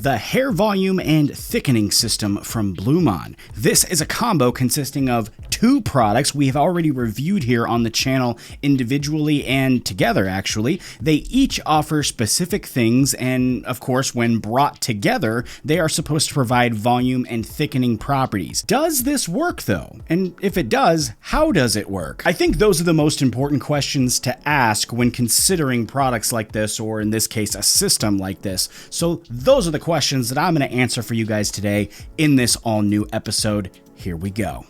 the hair volume and thickening system from Blumaan. This is a combo consisting of two products we have already reviewed here on the channel individually and together actually. They each offer specific things, and of course when brought together they are supposed to provide volume and thickening properties. Does this work though? And if it does, how does it work? I think those are the most important questions to ask when considering products like this, or in this case a system like this. So those are the questions that I'm going to answer for you guys today in this all new episode. Here we go.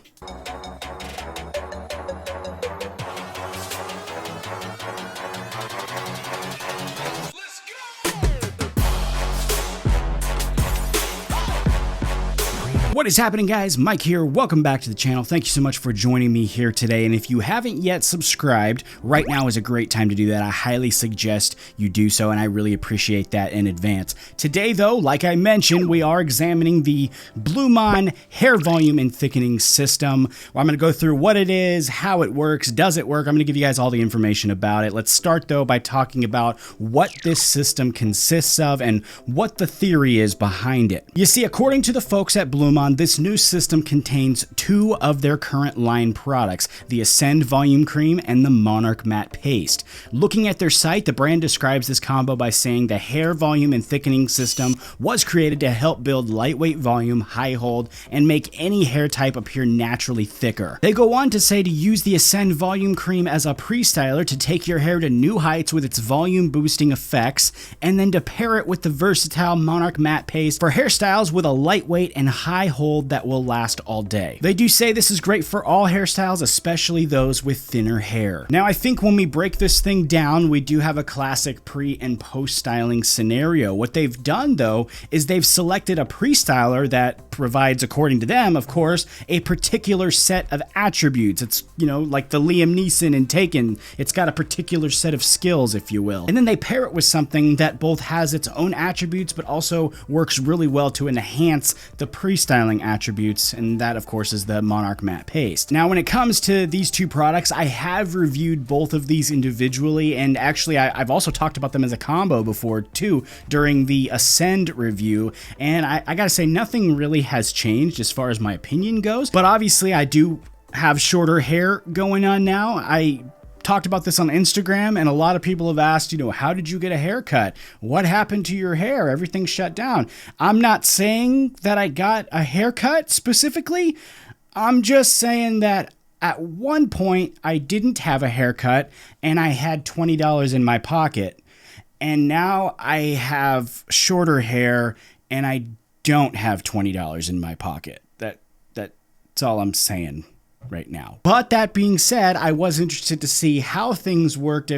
What is happening, guys? Mike here. Welcome back to the channel. Thank you so much for joining me here today. And if you haven't yet subscribed, right now is a great time to do that. I highly suggest you do so, and I really appreciate that in advance. Today, though, like I mentioned, we are examining the Blumaan hair volume and thickening system. I'm going to go through what it is, how it works, does it work? I'm going to give you guys all the information about it. Let's start, though, by talking about what this system consists of and what the theory is behind it. You see, according to the folks at Blumaan, this new system contains two of their current line products, the Ascend Volume Cream and the Monarch Matte Paste. Looking at their site, the brand describes this combo by saying the hair volume and thickening system was created to help build lightweight volume, high hold, and make any hair type appear naturally thicker. They go on to say to use the Ascend Volume Cream as a pre-styler to take your hair to new heights with its volume boosting effects, and then to pair it with the versatile Monarch Matte Paste for hairstyles with a lightweight and high hold that will last all day. They do say this is great for all hairstyles, especially those with thinner hair. Now, I think when we break this thing down, we do have a classic pre and post styling scenario. What they've done though is they've selected a pre-styler that provides, according to them, of course, a particular set of attributes. It's, you know, like the Liam Neeson in Taken. It's got a particular set of skills, if you will. And then they pair it with something that both has its own attributes, but also works really well to enhance the pre-styling attributes, and that of course is the Monarch Matte Paste. Now, when it comes to these two products, I have reviewed both of these individually, and actually I've also talked about them as a combo before too during the Ascend review, and I gotta say nothing really has changed as far as my opinion goes, but obviously I do have shorter hair going on now. I talked about this on Instagram, and a lot of people have asked, you know, how did you get a haircut? What happened to your hair? Everything shut down. I'm not saying that I got a haircut specifically. I'm just saying that at one point I didn't have a haircut and I had $20 in my pocket, and now I have shorter hair and I don't have $20 in my pocket. That's all I'm saying right now. But that being said, I was interested to see how things worked,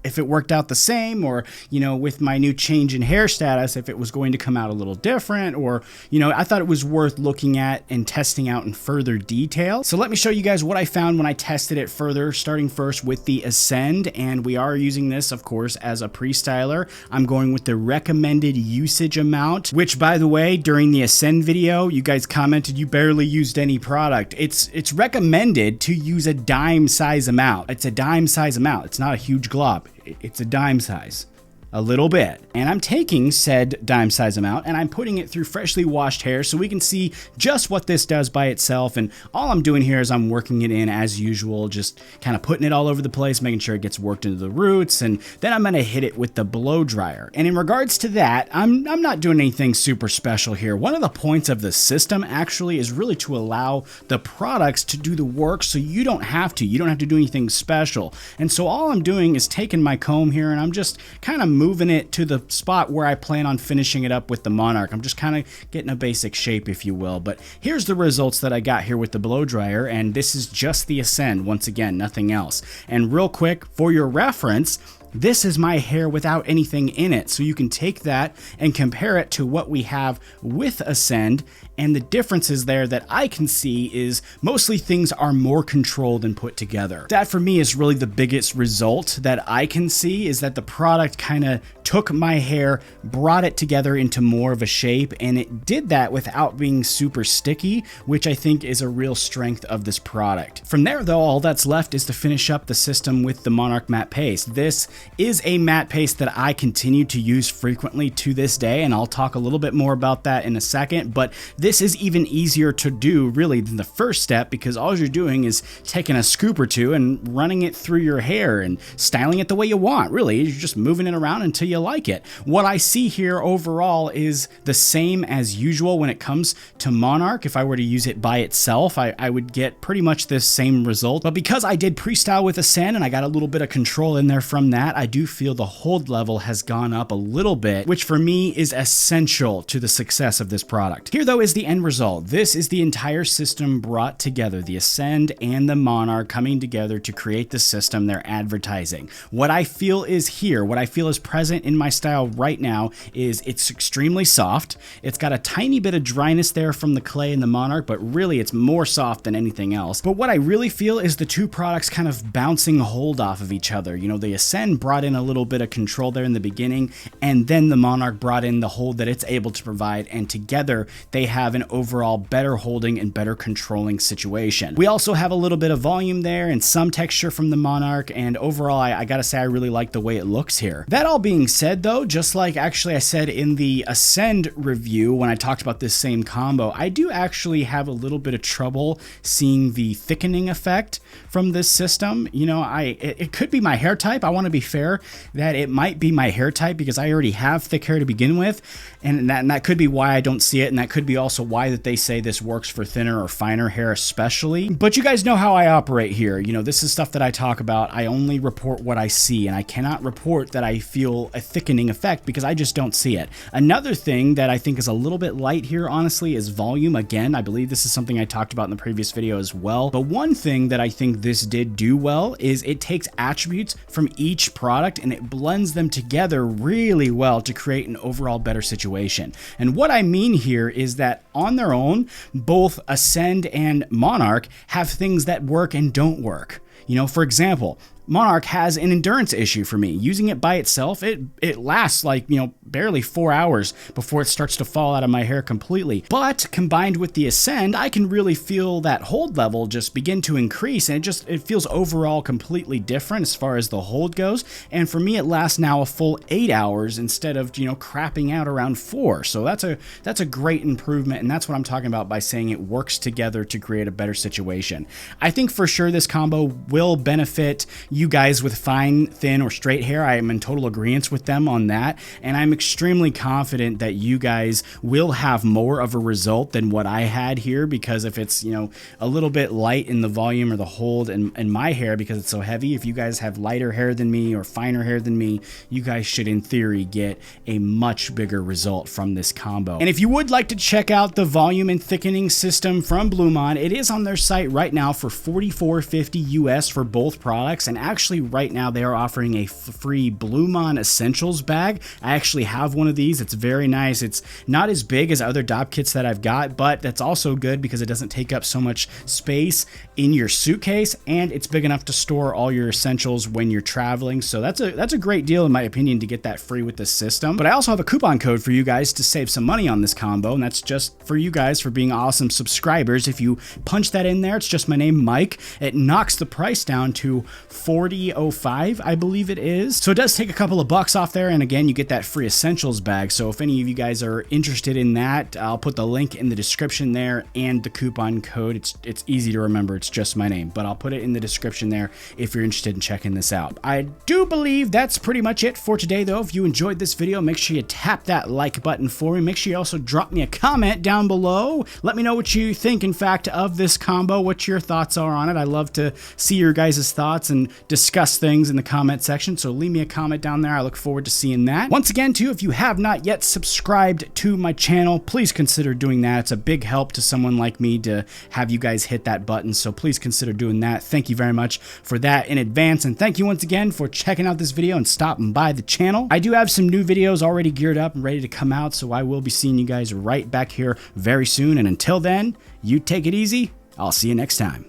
if it worked out the same, or, you know, with my new change in hair status, if it was going to come out a little different, or, you know, I thought it was worth looking at and testing out in further detail. So let me show you guys what I found when I tested it further, starting first with the Ascend, and we are using this, of course, as a pre-styler. I'm going with the recommended usage amount, which, by the way, during the Ascend video, you guys commented you barely used any product. It's recommended to use a dime size amount. It's a dime size amount. It's not a huge glob. It's a dime size, a little bit. And I'm taking said dime size amount and I'm putting it through freshly washed hair so we can see just what this does by itself. And all I'm doing here is I'm working it in as usual, just kind of putting it all over the place, making sure it gets worked into the roots. And then I'm going to hit it with the blow dryer. And in regards to that, I'm not doing anything super special here. One of the points of the system actually is really to allow the products to do the work so you don't have to. You don't have to do anything special. And so all I'm doing is taking my comb here and I'm just kind of moving it to the spot where I plan on finishing it up with the Monarch. I'm just kind of getting a basic shape, if you will. But here's the results that I got here with the blow dryer, and this is just the Ascend, once again, nothing else. And real quick, for your reference, this is my hair without anything in it, so you can take that and compare it to what we have with Ascend, and the differences there that I can see is mostly things are more controlled and put together. That for me is really the biggest result that I can see, is that the product kind of took my hair, brought it together into more of a shape, and it did that without being super sticky, which I think is a real strength of this product. From there though, all that's left is to finish up the system with the Monarch Matte Paste. This is a matte paste that I continue to use frequently to this day, and I'll talk a little bit more about that in a second, but this is even easier to do really than the first step, because all you're doing is taking a scoop or two and running it through your hair and styling it the way you want. Really, you're just moving it around until you like it. What I see here overall is the same as usual when it comes to Monarch. If I were to use it by itself, I would get pretty much this same result, but because I did pre-style with Ascend and I got a little bit of control in there from that, I do feel the hold level has gone up a little bit, which for me is essential to the success of this product. Here though is the end result. This is the entire system brought together, the Ascend and the Monarch coming together to create the system they're advertising. What I feel is here, what I feel is present in my style right now is it's extremely soft. It's got a tiny bit of dryness there from the clay and the Monarch, but really it's more soft than anything else. But what I really feel is the two products kind of bouncing hold off of each other. You know, the Ascend brought in a little bit of control there in the beginning, and then the Monarch brought in the hold that it's able to provide, and together they have an overall better holding and better controlling situation. We also have a little bit of volume there and some texture from the Monarch, and overall I gotta say I really like the way it looks here. That all being said though, just like actually I said in the Ascend review when I talked about this same combo, I do actually have a little bit of trouble seeing the thickening effect from this system. You know, it could be my hair type. I want to be fair that it might be my hair type because I already have thick hair to begin with, and that could be why I don't see it, and that could be also why that they say this works for thinner or finer hair especially. But you guys know how I operate here. You know, this is stuff that I talk about. I only report what I see, and I cannot report that I feel a thickening effect because I just don't see it. Another thing that I think is a little bit light here, honestly, is volume. Again, I believe this is something I talked about in the previous video as well. But one thing that I think this did do well is it takes attributes from each product and it blends them together really well to create an overall better situation. And what I mean here is that on their own, both Ascend and Monarch have things that work and don't work. You know, for example, Monarch has an endurance issue for me. Using it by itself, it lasts like, you know, barely 4 hours before it starts to fall out of my hair completely. But combined with the Ascend, I can really feel that hold level just begin to increase, and it feels overall completely different as far as the hold goes. And for me, it lasts now a full 8 hours instead of, you know, crapping out around 4. So that's a great improvement, and that's what I'm talking about by saying it works together to create a better situation. I think for sure this combo will benefit you guys with fine, thin, or straight hair. I am in total agreement with them on that, and I'm extremely confident that you guys will have more of a result than what I had here, because if it's, you know, a little bit light in the volume or the hold in my hair because it's so heavy, if you guys have lighter hair than me or finer hair than me, you guys should in theory get a much bigger result from this combo. And if you would like to check out the volume and thickening system from Blumaan, it is on their site right now for $44.50 US for both products, and actually right now they are offering a free Blumaan Essentials bag. I actually have one of these. It's very nice. It's not as big as other DOP kits that I've got, but that's also good because it doesn't take up so much space in your suitcase, and it's big enough to store all your essentials when you're traveling. So that's a great deal in my opinion to get that free with this system. But I also have a coupon code for you guys to save some money on this combo, and that's just for you guys for being awesome subscribers. If you punch that in there, it's just my name, Mike. It knocks the price down to $40.05, I believe it is. So it does take a couple of bucks off there, and again, you get that free essentials bag. So if any of you guys are interested in that, I'll put the link in the description there and the coupon code. It's easy to remember. It's just my name, but I'll put it in the description there if you're interested in checking this out. I do believe that's pretty much it for today though. If you enjoyed this video, make sure you tap that like button for me. Make sure you also drop me a comment down below. Let me know what you think, in fact, of this combo, what your thoughts are on it. I love to see your guys' thoughts and discuss things in the comment section, so leave me a comment down there. I look forward to seeing that. Once again too, if you have not yet subscribed to my channel, please consider doing that. It's a big help to someone like me to have you guys hit that button, so please consider doing that. Thank you very much for that in advance, and thank you once again for checking out this video and stopping by the channel. I do have some new videos already geared up and ready to come out, so I will be seeing you guys right back here very soon, and until then, you take it easy. I'll see you next time.